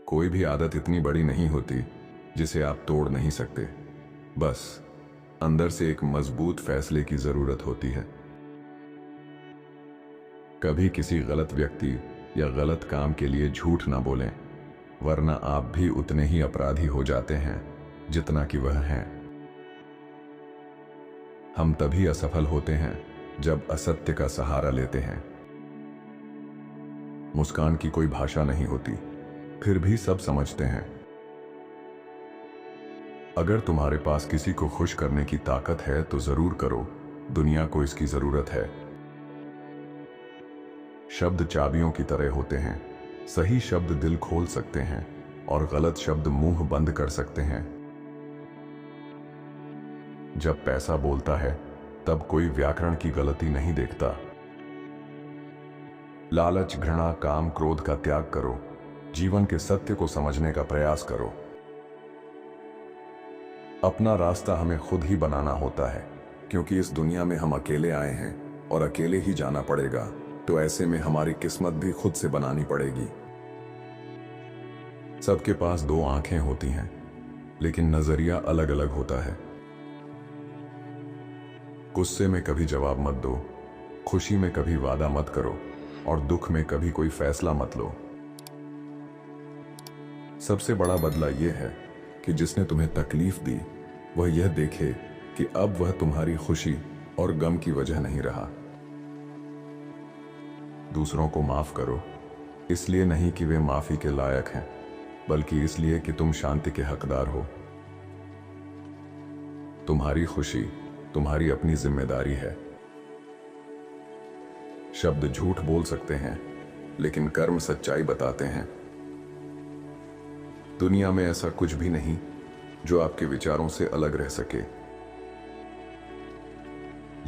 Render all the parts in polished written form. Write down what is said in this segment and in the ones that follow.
कोई भी आदत इतनी बड़ी नहीं होती जिसे आप तोड़ नहीं सकते। बस अंदर से एक मजबूत फैसले की जरूरत होती है। कभी किसी गलत व्यक्ति या गलत काम के लिए झूठ ना बोलें, वरना आप भी उतने ही अपराधी हो जाते हैं जितना कि वह हैं। हम तभी असफल होते हैं जब असत्य का सहारा लेते हैं। मुस्कान की कोई भाषा नहीं होती, फिर भी सब समझते हैं। अगर तुम्हारे पास किसी को खुश करने की ताकत है तो जरूर करो, दुनिया को इसकी जरूरत है। शब्द चाबियों की तरह होते हैं। सही शब्द दिल खोल सकते हैं और गलत शब्द मुंह बंद कर सकते हैं। जब पैसा बोलता है तब कोई व्याकरण की गलती नहीं देखता। लालच, घृणा, काम, क्रोध का त्याग करो। जीवन के सत्य को समझने का प्रयास करो। अपना रास्ता हमें खुद ही बनाना होता है, क्योंकि इस दुनिया में हम अकेले आए हैं और अकेले ही जाना पड़ेगा। तो ऐसे में हमारी किस्मत भी खुद से बनानी पड़ेगी। सबके पास दो आंखें होती हैं, लेकिन नजरिया अलग अलग होता है। गुस्से में कभी जवाब मत दो, खुशी में कभी वादा मत करो और दुख में कभी कोई फैसला मत लो। सबसे बड़ा बदला यह है कि जिसने तुम्हें तकलीफ दी वह यह देखे कि अब वह तुम्हारी खुशी और गम की वजह नहीं रहा। दूसरों को माफ करो, इसलिए नहीं कि वे माफी के लायक हैं, बल्कि इसलिए कि तुम शांति के हकदार हो। तुम्हारी खुशी तुम्हारी अपनी जिम्मेदारी है। शब्द झूठ बोल सकते हैं, लेकिन कर्म सच्चाई बताते हैं। दुनिया में ऐसा कुछ भी नहीं जो आपके विचारों से अलग रह सके।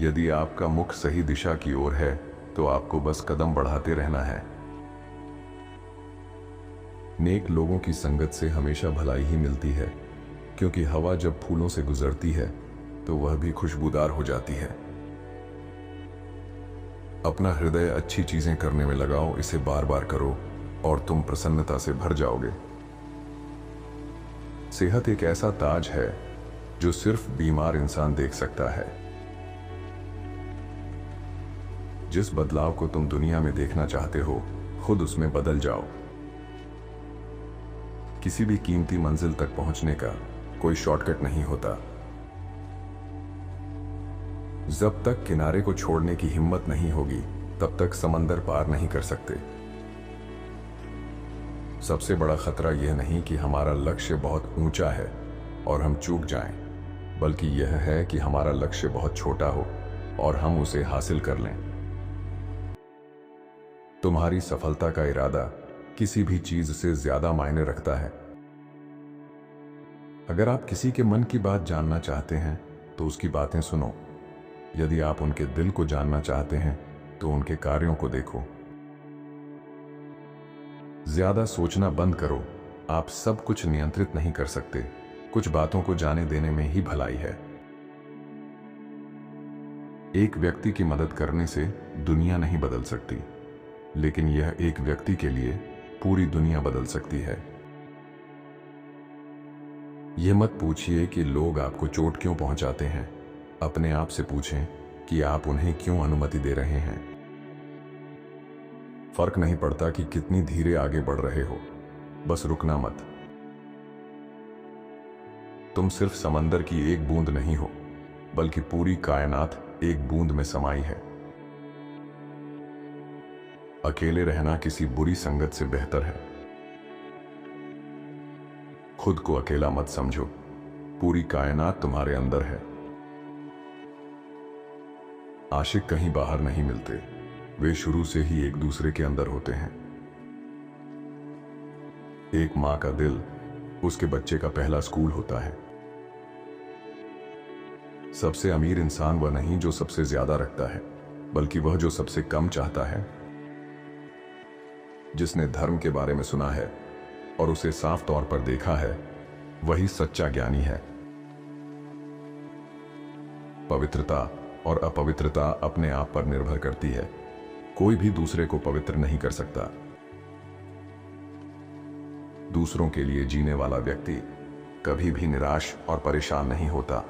यदि आपका मुख सही दिशा की ओर है तो आपको बस कदम बढ़ाते रहना है। नेक लोगों की संगत से हमेशा भलाई ही मिलती है, क्योंकि हवा जब फूलों से गुजरती है तो वह भी खुशबूदार हो जाती है। अपना हृदय अच्छी चीजें करने में लगाओ, इसे बार बार करो और तुम प्रसन्नता से भर जाओगे। सेहत एक ऐसा ताज है जो सिर्फ बीमार इंसान देख सकता है। जिस बदलाव को तुम दुनिया में देखना चाहते हो, खुद उसमें बदल जाओ। किसी भी कीमती मंजिल तक पहुंचने का कोई शॉर्टकट नहीं होता। जब तक किनारे को छोड़ने की हिम्मत नहीं होगी, तब तक समंदर पार नहीं कर सकते। सबसे बड़ा खतरा यह नहीं कि हमारा लक्ष्य बहुत ऊंचा है और हम चूक जाएं, बल्कि यह है कि हमारा लक्ष्य बहुत छोटा हो और हम उसे हासिल कर लें। तुम्हारी सफलता का इरादा किसी भी चीज से ज्यादा मायने रखता है। अगर आप किसी के मन की बात जानना चाहते हैं तो उसकी बातें सुनो। यदि आप उनके दिल को जानना चाहते हैं तो उनके कार्यों को देखो। ज्यादा सोचना बंद करो। आप सब कुछ नियंत्रित नहीं कर सकते। कुछ बातों को जाने देने में ही भलाई है। एक व्यक्ति की मदद करने से दुनिया नहीं बदल सकती, लेकिन यह एक व्यक्ति के लिए पूरी दुनिया बदल सकती है। यह मत पूछिए कि लोग आपको चोट क्यों पहुंचाते हैं। अपने आप से पूछें कि आप उन्हें क्यों अनुमति दे रहे हैं। फर्क नहीं पड़ता कि कितनी धीरे आगे बढ़ रहे हो, बस रुकना मत। तुम सिर्फ समंदर की एक बूंद नहीं हो, बल्कि पूरी कायनात एक बूंद में समाई है। अकेले रहना किसी बुरी संगत से बेहतर है। खुद को अकेला मत समझो, पूरी कायनात तुम्हारे अंदर है। आशिक कहीं बाहर नहीं मिलते, वे शुरू से ही एक दूसरे के अंदर होते हैं। एक मां का दिल उसके बच्चे का पहला स्कूल होता है। सबसे अमीर इंसान वह नहीं जो सबसे ज्यादा रखता है, बल्कि वह जो सबसे कम चाहता है। जिसने धर्म के बारे में सुना है और उसे साफ तौर पर देखा है, वही सच्चा ज्ञानी है। पवित्रता और अपवित्रता अपने आप पर निर्भर करती है। कोई भी दूसरे को पवित्र नहीं कर सकता। दूसरों के लिए जीने वाला व्यक्ति कभी भी निराश और परेशान नहीं होता।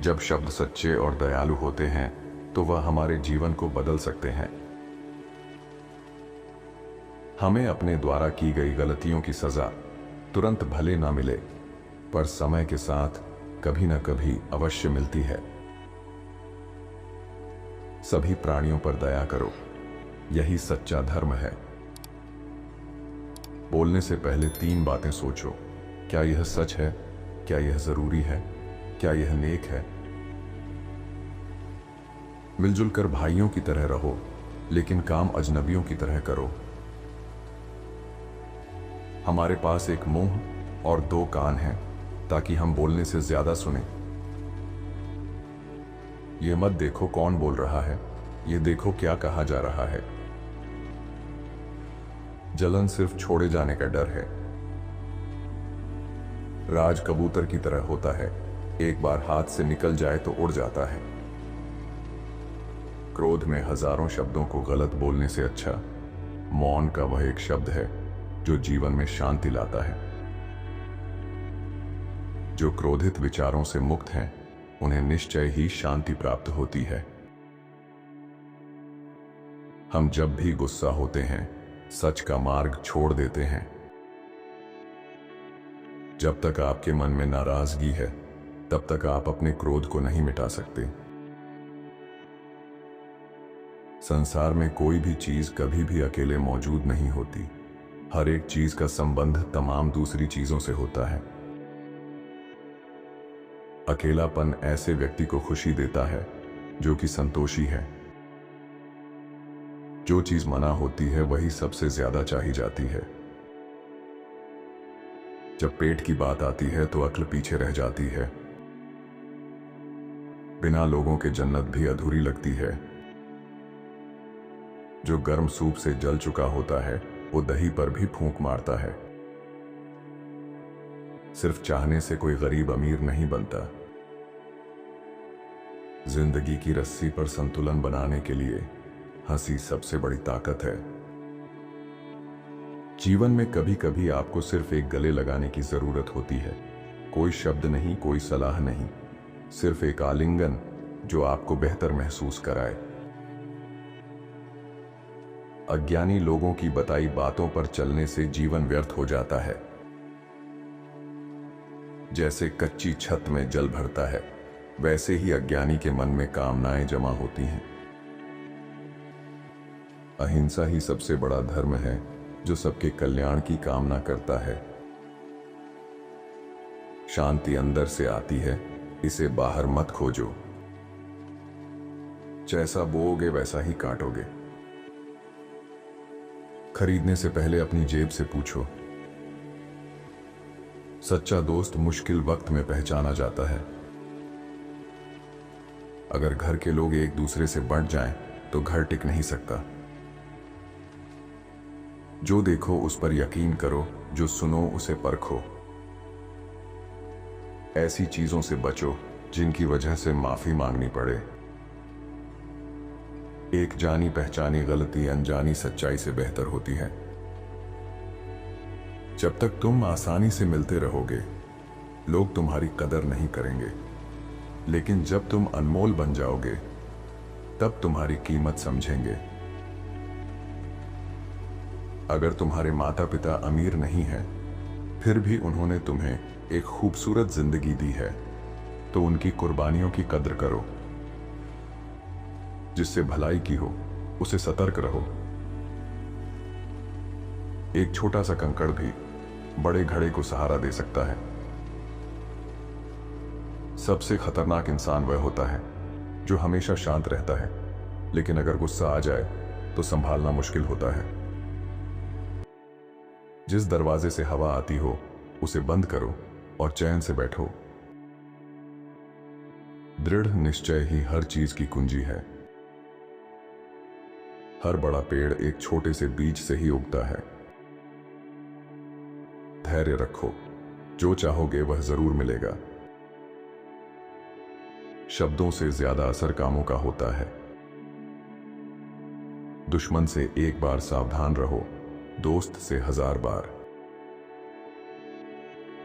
जब शब्द सच्चे और दयालु होते हैं तो वह हमारे जीवन को बदल सकते हैं। हमें अपने द्वारा की गई गलतियों की सजा तुरंत भले ना मिले, पर समय के साथ कभी ना कभी अवश्य मिलती है। सभी प्राणियों पर दया करो, यही सच्चा धर्म है। बोलने से पहले 3 बातें सोचो। क्या यह सच है? क्या यह जरूरी है? क्या यह नेक है? मिलजुल कर भाइयों की तरह रहो, लेकिन काम अजनबियों की तरह करो। हमारे पास एक मुंह और 2 कान हैं ताकि हम बोलने से ज्यादा सुने। ये मत देखो कौन बोल रहा है, ये देखो क्या कहा जा रहा है। जलन सिर्फ छोड़े जाने का डर है। राज कबूतर की तरह होता है, एक बार हाथ से निकल जाए तो उड़ जाता है। क्रोध में हजारों शब्दों को गलत बोलने से अच्छा मौन का वह एक शब्द है जो जीवन में शांति लाता है। जो क्रोधित विचारों से मुक्त हैं, उन्हें निश्चय ही शांति प्राप्त होती है। हम जब भी गुस्सा होते हैं, सच का मार्ग छोड़ देते हैं। जब तक आपके मन में नाराजगी है, तब तक आप अपने क्रोध को नहीं मिटा सकते। संसार में कोई भी चीज कभी भी अकेले मौजूद नहीं होती। हर एक चीज का संबंध तमाम दूसरी चीजों से होता है। अकेलापन ऐसे व्यक्ति को खुशी देता है जो कि संतोषी है। जो चीज मना होती है वही सबसे ज्यादा चाही जाती है। जब पेट की बात आती है तो अक्ल पीछे रह जाती है। बिना लोगों के जन्नत भी अधूरी लगती है। जो गर्म सूप से जल चुका होता है वो दही पर भी फूंक मारता है। सिर्फ चाहने से कोई गरीब अमीर नहीं बनता। जिंदगी की रस्सी पर संतुलन बनाने के लिए हंसी सबसे बड़ी ताकत है। जीवन में कभी कभी आपको सिर्फ एक गले लगाने की जरूरत होती है। कोई शब्द नहीं, कोई सलाह नहीं, सिर्फ एक आलिंगन जो आपको बेहतर महसूस कराए। अज्ञानी लोगों की बताई बातों पर चलने से जीवन व्यर्थ हो जाता है। जैसे कच्ची छत में जल भरता है, वैसे ही अज्ञानी के मन में कामनाएं जमा होती हैं। अहिंसा ही सबसे बड़ा धर्म है जो सबके कल्याण की कामना करता है। शांति अंदर से आती है, इसे बाहर मत खोजो। जैसा बोओगे वैसा ही काटोगे। खरीदने से पहले अपनी जेब से पूछो। सच्चा दोस्त मुश्किल वक्त में पहचाना जाता है। अगर घर के लोग एक दूसरे से बंट जाएं, तो घर टिक नहीं सकता। जो देखो उस पर यकीन करो, जो सुनो उसे परखो। ऐसी चीजों से बचो जिनकी वजह से माफी मांगनी पड़े। एक जानी पहचानी गलती अनजानी सच्चाई से बेहतर होती है। जब तक तुम आसानी से मिलते रहोगे, लोग तुम्हारी कदर नहीं करेंगे, लेकिन जब तुम अनमोल बन जाओगे, तब तुम्हारी कीमत समझेंगे। अगर तुम्हारे माता पिता अमीर नहीं हैं, फिर भी उन्होंने तुम्हें एक खूबसूरत जिंदगी दी है, तो उनकी कुर्बानियों की कद्र करो। जिससे भलाई की हो, उसे सतर्क रहो। एक छोटा सा कंकड़ भी बड़े घड़े को सहारा दे सकता है। सबसे खतरनाक इंसान वह होता है जो हमेशा शांत रहता है, लेकिन अगर गुस्सा आ जाए तो संभालना मुश्किल होता है। जिस दरवाजे से हवा आती हो, उसे बंद करो और चैन से बैठो। दृढ़ निश्चय ही हर चीज की कुंजी है। हर बड़ा पेड़ एक छोटे से बीज से ही उगता है। धैर्य रखो, जो चाहोगे वह जरूर मिलेगा। शब्दों से ज्यादा असर कामों का होता है। दुश्मन से एक बार सावधान रहो, दोस्त से 1000 बार।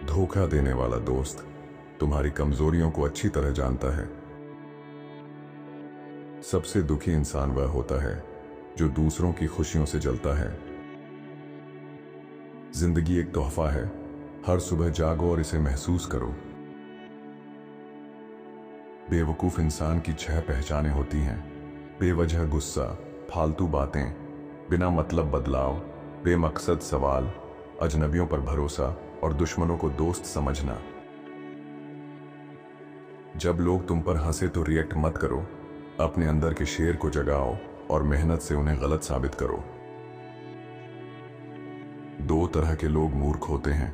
धोखा देने वाला दोस्त तुम्हारी कमजोरियों को अच्छी तरह जानता है। सबसे दुखी इंसान वह होता है जो दूसरों की खुशियों से जलता है। जिंदगी एक तोहफा है, हर सुबह जागो और इसे महसूस करो। बेवकूफ इंसान की 6 पहचानें होती हैं: बेवजह गुस्सा, फालतू बातें, बिना मतलब बदलाव, बेमकसद सवाल, अजनबियों पर भरोसा और दुश्मनों को दोस्त समझना। जब लोग तुम पर हंसे तो रिएक्ट मत करो, अपने अंदर के शेर को जगाओ और मेहनत से उन्हें गलत साबित करो। 2 तरह के लोग मूर्ख होते हैं,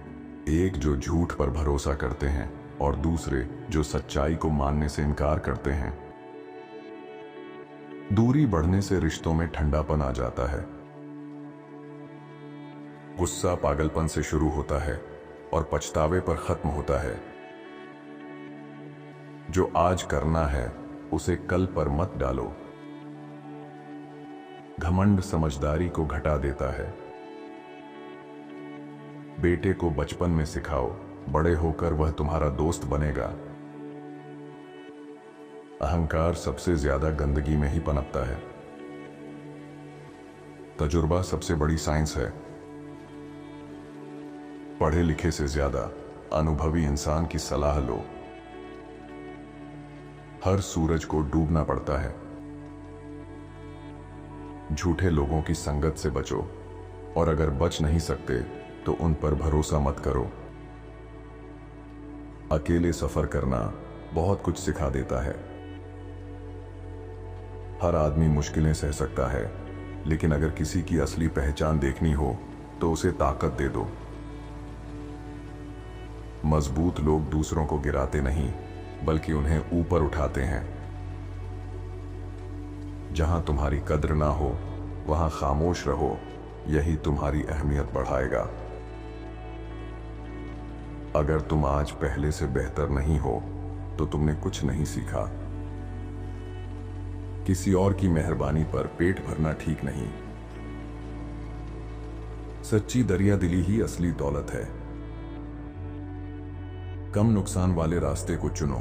एक जो झूठ पर भरोसा करते हैं और दूसरे जो सच्चाई को मानने से इनकार करते हैं। दूरी बढ़ने से रिश्तों में ठंडापन आ जाता है। गुस्सा पागलपन से शुरू होता है और पछतावे पर खत्म होता है। जो आज करना है उसे कल पर मत डालो। घमंड समझदारी को घटा देता है। बेटे को बचपन में सिखाओ, बड़े होकर वह तुम्हारा दोस्त बनेगा। अहंकार सबसे ज्यादा गंदगी में ही पनपता है। तजुर्बा सबसे बड़ी साइंस है। पढ़े लिखे से ज्यादा अनुभवी इंसान की सलाह लो। हर सूरज को डूबना पड़ता है। झूठे लोगों की संगत से बचो और अगर बच नहीं सकते तो उन पर भरोसा मत करो। अकेले सफर करना बहुत कुछ सिखा देता है। हर आदमी मुश्किलें सह सकता है, लेकिन अगर किसी की असली पहचान देखनी हो तो उसे ताकत दे दो। मजबूत लोग दूसरों को गिराते नहीं, बल्कि उन्हें ऊपर उठाते हैं। जहां तुम्हारी कद्र ना हो वहां खामोश रहो, यही तुम्हारी अहमियत बढ़ाएगा। अगर तुम आज पहले से बेहतर नहीं हो तो तुमने कुछ नहीं सीखा। किसी और की मेहरबानी पर पेट भरना ठीक नहीं। सच्ची दरियादिली ही असली दौलत है। कम नुकसान वाले रास्ते को चुनो।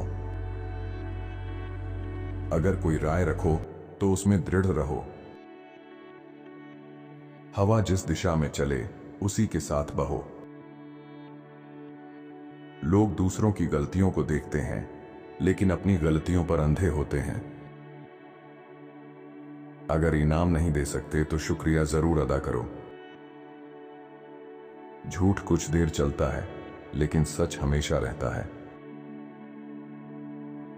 अगर कोई राय रखो तो उसमें दृढ़ रहो। हवा जिस दिशा में चले उसी के साथ बहो। लोग दूसरों की गलतियों को देखते हैं, लेकिन अपनी गलतियों पर अंधे होते हैं। अगर इनाम नहीं दे सकते तो शुक्रिया जरूर अदा करो। झूठ कुछ देर चलता है, लेकिन सच हमेशा रहता है।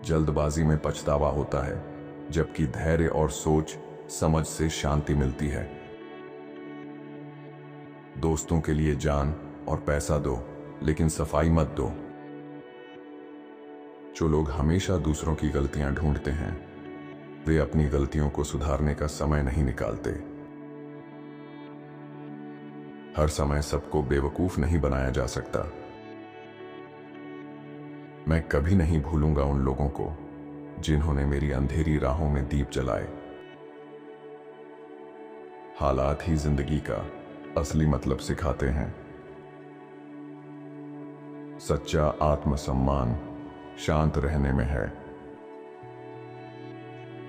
जल्दबाजी में पछतावा होता है, जबकि धैर्य और सोच समझ से शांति मिलती है। दोस्तों के लिए जान और पैसा दो, लेकिन सफाई मत दो। जो लोग हमेशा दूसरों की गलतियां ढूंढते हैं, वे अपनी गलतियों को सुधारने का समय नहीं निकालते। हर समय सबको बेवकूफ नहीं बनाया जा सकता। मैं कभी नहीं भूलूंगा उन लोगों को जिन्होंने मेरी अंधेरी राहों में दीप जलाए। हालात ही जिंदगी का असली मतलब सिखाते हैं। सच्चा आत्मसम्मान शांत रहने में है।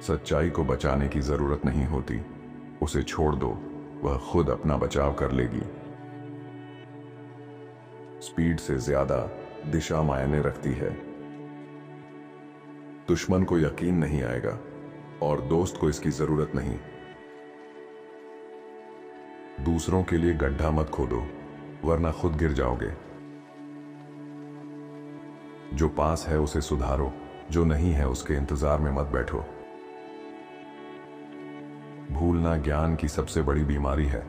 सच्चाई को बचाने की जरूरत नहीं होती, उसे छोड़ दो, वह खुद अपना बचाव कर लेगी। स्पीड से ज्यादा दिशा मायने रखती है। दुश्मन को यकीन नहीं आएगा और दोस्त को इसकी जरूरत नहीं। दूसरों के लिए गड्ढा मत खोदो, वरना खुद गिर जाओगे। जो पास है उसे सुधारो, जो नहीं है उसके इंतजार में मत बैठो। भूलना ज्ञान की सबसे बड़ी बीमारी है।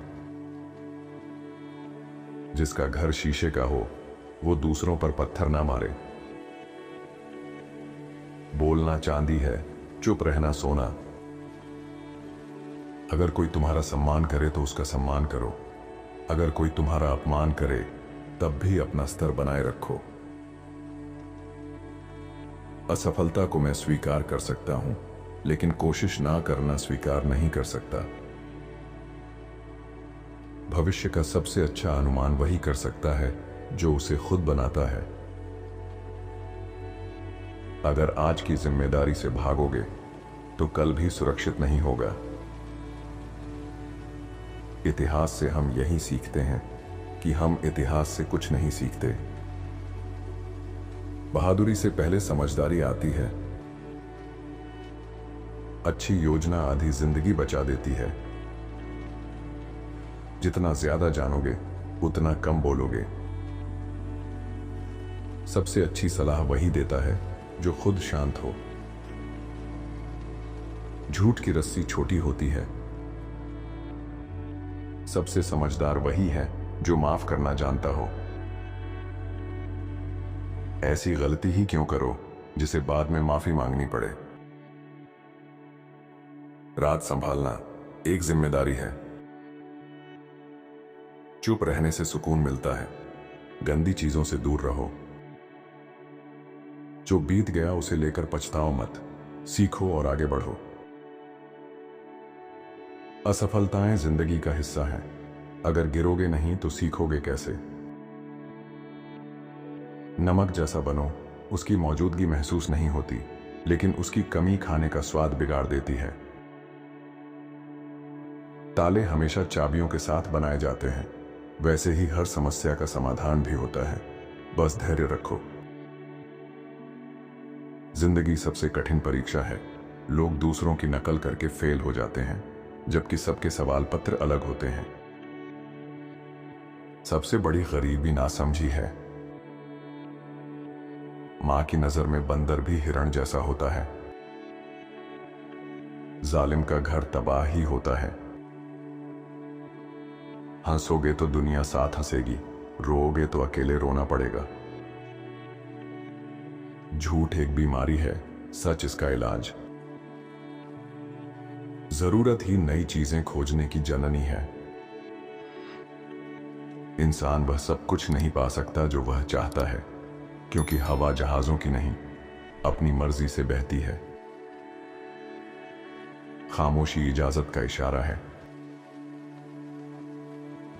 जिसका घर शीशे का हो वो दूसरों पर पत्थर ना मारे। बोलना चांदी है, चुप रहना सोना। अगर कोई तुम्हारा सम्मान करे तो उसका सम्मान करो। अगर कोई तुम्हारा अपमान करे तब भी अपना स्तर बनाए रखो। असफलता को मैं स्वीकार कर सकता हूं, लेकिन कोशिश ना करना स्वीकार नहीं कर सकता। भविष्य का सबसे अच्छा अनुमान वही कर सकता है जो उसे खुद बनाता है। अगर आज की जिम्मेदारी से भागोगे तो कल भी सुरक्षित नहीं होगा। इतिहास से हम यही सीखते हैं कि हम इतिहास से कुछ नहीं सीखते। बहादुरी से पहले समझदारी आती है। अच्छी योजना आधी जिंदगी बचा देती है। जितना ज्यादा जानोगे उतना कम बोलोगे। सबसे अच्छी सलाह वही देता है जो खुद शांत हो। झूठ की रस्सी छोटी होती है। सबसे समझदार वही है जो माफ करना जानता हो। ऐसी गलती ही क्यों करो जिसे बाद में माफी मांगनी पड़े। रात संभालना एक जिम्मेदारी है। चुप रहने से सुकून मिलता है। गंदी चीजों से दूर रहो। जो बीत गया उसे लेकर पछताओ मत। सीखो और आगे बढ़ो। असफलताएं जिंदगी का हिस्सा हैं। अगर गिरोगे नहीं तो सीखोगे कैसे। नमक जैसा बनो, उसकी मौजूदगी महसूस नहीं होती, लेकिन उसकी कमी खाने का स्वाद बिगाड़ देती है। ताले हमेशा चाबियों के साथ बनाए जाते हैं, वैसे ही हर समस्या का समाधान भी होता है। बस धैर्य रखो। जिंदगी सबसे कठिन परीक्षा है। लोग दूसरों की नकल करके फेल हो जाते हैं, जबकि सबके सवाल पत्र अलग होते हैं। सबसे बड़ी गरीबी नासमझी है। मां की नजर में बंदर भी हिरण जैसा होता है। जालिम का घर तबाह ही होता है। हंसोगे तो दुनिया साथ हंसेगी, रोओगे तो अकेले रोना पड़ेगा। झूठ एक बीमारी है, सच इसका इलाज। जरूरत ही नई चीजें खोजने की जननी है। इंसान वह सब कुछ नहीं पा सकता जो वह चाहता है, क्योंकि हवा जहाजों की नहीं, अपनी मर्जी से बहती है। खामोशी इजाजत का इशारा है।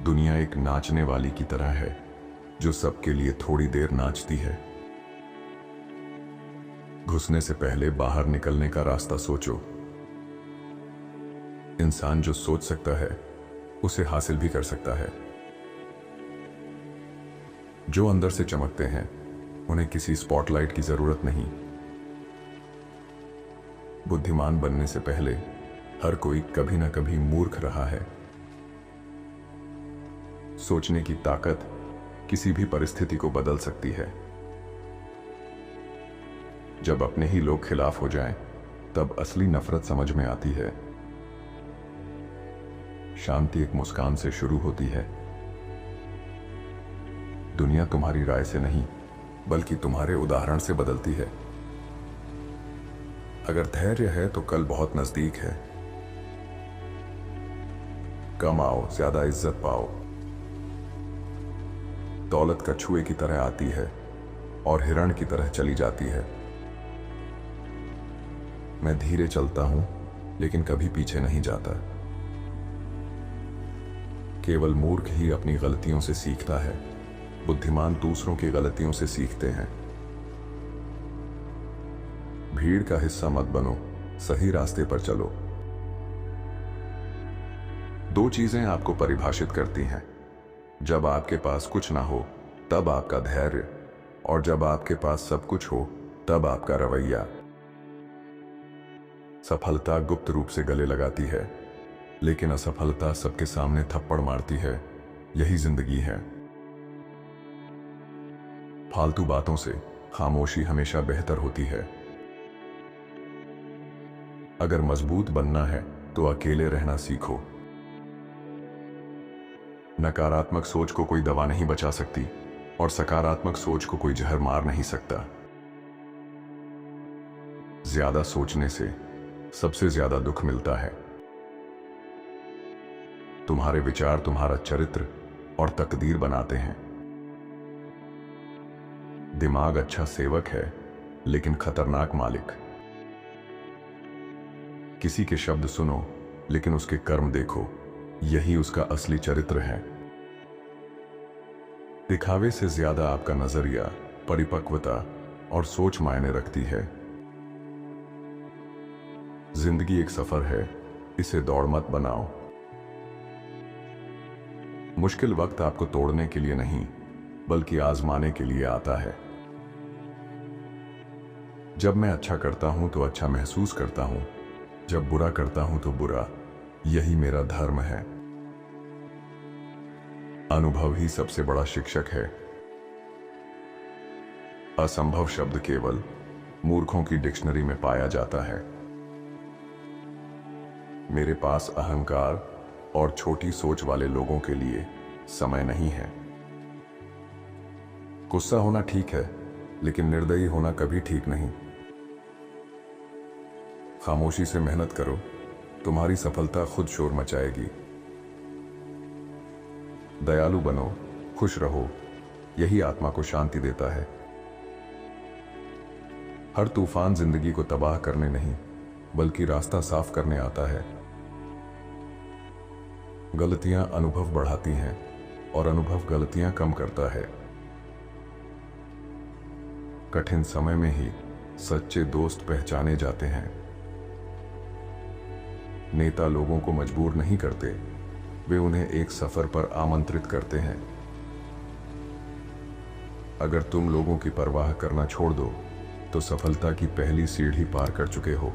दुनिया एक नाचने वाली की तरह है जो सबके लिए थोड़ी देर नाचती है। घुसने से पहले बाहर निकलने का रास्ता सोचो। इंसान जो सोच सकता है उसे हासिल भी कर सकता है। जो अंदर से चमकते हैं उन्हें किसी स्पॉटलाइट की जरूरत नहीं। बुद्धिमान बनने से पहले हर कोई कभी ना कभी मूर्ख रहा है। सोचने की ताकत किसी भी परिस्थिति को बदल सकती है। जब अपने ही लोग खिलाफ हो जाएं, तब असली नफरत समझ में आती है। शांति एक मुस्कान से शुरू होती है। दुनिया तुम्हारी राय से नहीं, बल्कि तुम्हारे उदाहरण से बदलती है। अगर धैर्य है तो कल बहुत नजदीक है। कमाओ, ज्यादा इज्जत पाओ। दौलत कछुए की तरह आती है और हिरण की तरह चली जाती है। मैं धीरे चलता हूं, लेकिन कभी पीछे नहीं जाता। केवल मूर्ख ही अपनी गलतियों से सीखता है। बुद्धिमान दूसरों की गलतियों से सीखते हैं। भीड़ का हिस्सा मत बनो, सही रास्ते पर चलो। दो चीजें आपको परिभाषित करती हैं। जब आपके पास कुछ ना हो तब आपका धैर्य, और जब आपके पास सब कुछ हो तब आपका रवैया। सफलता गुप्त रूप से गले लगाती है, लेकिन असफलता सबके सामने थप्पड़ मारती है। यही जिंदगी है। फालतू बातों से खामोशी हमेशा बेहतर होती है। अगर मजबूत बनना है तो अकेले रहना सीखो। नकारात्मक सोच को कोई दवा नहीं बचा सकती, और सकारात्मक सोच को कोई जहर मार नहीं सकता। ज्यादा सोचने से सबसे ज्यादा दुख मिलता है। तुम्हारे विचार तुम्हारा चरित्र और तकदीर बनाते हैं। दिमाग अच्छा सेवक है, लेकिन खतरनाक मालिक। किसी के शब्द सुनो, लेकिन उसके कर्म देखो। यही उसका असली चरित्र है। दिखावे से ज्यादा आपका नजरिया, परिपक्वता और सोच मायने रखती है। जिंदगी एक सफर है, इसे दौड़ मत बनाओ। मुश्किल वक्त आपको तोड़ने के लिए नहीं, बल्कि आजमाने के लिए आता है। जब मैं अच्छा करता हूं तो अच्छा महसूस करता हूं, जब बुरा करता हूं तो बुरा। यही मेरा धर्म है। अनुभव ही सबसे बड़ा शिक्षक है। असंभव शब्द केवल मूर्खों की डिक्शनरी में पाया जाता है। मेरे पास अहंकार और छोटी सोच वाले लोगों के लिए समय नहीं है। गुस्सा होना ठीक है, लेकिन निर्दयी होना कभी ठीक नहीं। खामोशी से मेहनत करो, तुम्हारी सफलता खुद शोर मचाएगी। दयालु बनो, खुश रहो, यही आत्मा को शांति देता है। हर तूफान जिंदगी को तबाह करने नहीं, बल्कि रास्ता साफ करने आता है। गलतियां अनुभव बढ़ाती हैं और अनुभव गलतियां कम करता है। कठिन समय में ही सच्चे दोस्त पहचाने जाते हैं। नेता लोगों को मजबूर नहीं करते, वे उन्हें एक सफर पर आमंत्रित करते हैं। अगर तुम लोगों की परवाह करना छोड़ दो, तो सफलता की पहली सीढ़ी पार कर चुके हो।